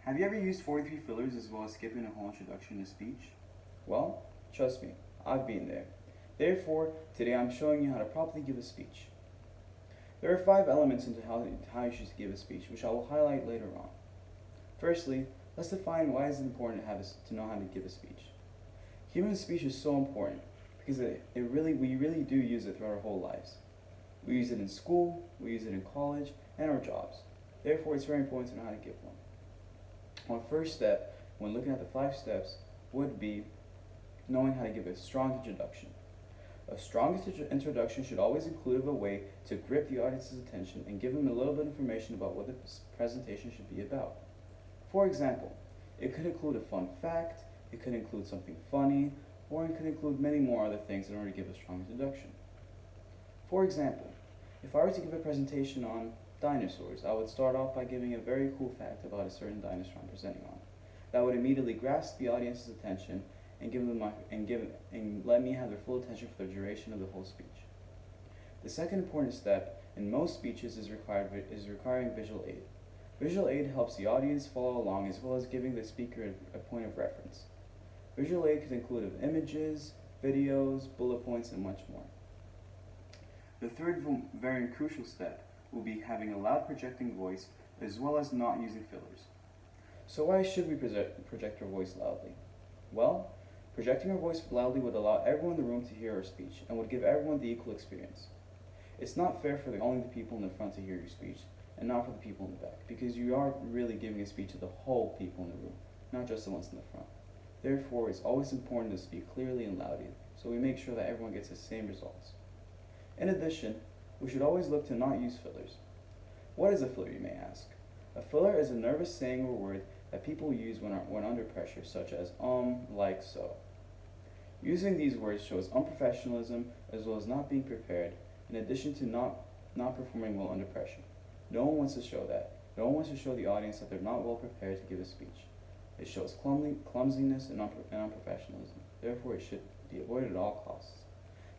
Have you ever used 43 fillers as well as skipping a whole introduction to speech? Well, trust me, I've been there. Therefore, today I'm showing you how to properly give a speech. There are 5 elements into how you should give a speech, which I will highlight later on. Firstly, let's define why it's important to know how to give a speech. Giving a speech is so important because we really do use it throughout our whole lives. We use it in school, we use it in college, and our jobs. Therefore, it's very important to know how to give one. Our first step, when looking at the 5 steps, would be knowing how to give a strong introduction. A strong introduction should always include a way to grip the audience's attention and give them a little bit of information about what the presentation should be about. For example, it could include a fun fact, it could include something funny, or it could include many more other things in order to give a strong introduction. For example, if I were to give a presentation on dinosaurs, I would start off by giving a very cool fact about a certain dinosaur I'm presenting on. That would immediately grasp the audience's attention and let me have their full attention for the duration of the whole speech. The second important step in most speeches is requiring visual aid. Visual aid helps the audience follow along as well as giving the speaker a point of reference. Visual aid could include images, videos, bullet points, and much more. The third very crucial step will be having a loud projecting voice as well as not using fillers. So why should we project our voice loudly? Well, projecting our voice loudly would allow everyone in the room to hear our speech and would give everyone the equal experience. It's not fair for only the people in the front to hear your speech and not for the people in the back, because you are really giving a speech to the whole people in the room, not just the ones in the front. Therefore, it's always important to speak clearly and loudly, so we make sure that everyone gets the same results. In addition, we should always look to not use fillers. What is a filler, you may ask? A filler is a nervous saying or word that people use when under pressure, such as like, so. Using these words shows unprofessionalism as well as not being prepared, in addition to not performing well under pressure. No one wants to show that. No one wants to show the audience that they're not well prepared to give a speech. It shows clumsiness and unprofessionalism. Therefore, it should be avoided at all costs.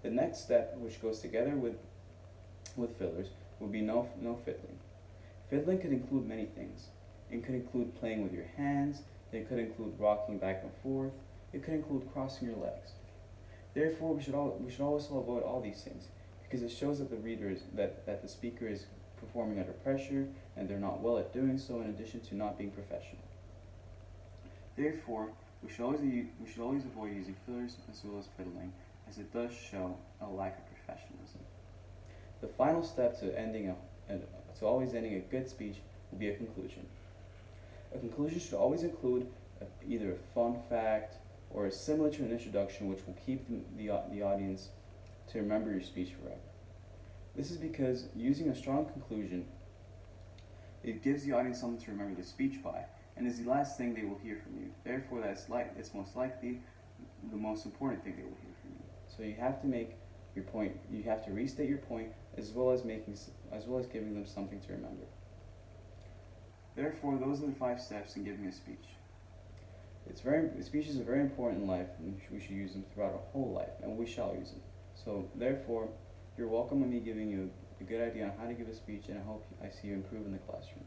The next step, which goes together with fillers, would be no fiddling. Fiddling could include many things. It could include playing with your hands. It could include rocking back and forth. It could include crossing your legs. Therefore, we should always avoid all these things because it shows that that the speaker is performing under pressure and they're not well at doing so, in addition to not being professional. Therefore, we should always avoid using fillers as well as fiddling, as it does show a lack of professionalism. The final step to always ending a good speech will be a conclusion. A conclusion should always include either a fun fact or similar to an introduction, which will keep the audience to remember your speech forever. This is because using a strong conclusion, it gives the audience something to remember the speech by, and is the last thing they will hear from you. Therefore, it's most likely the most important thing they will hear from you. So you have to make your point. You have to restate your point as well as giving them something to remember. Therefore, those are the 5 steps in giving a speech. Speeches are very important in life, and we should use them throughout our whole life, and we shall use them. So, therefore, you're welcome with me giving you a good idea on how to give a speech, and I hope I see you improve in the classroom.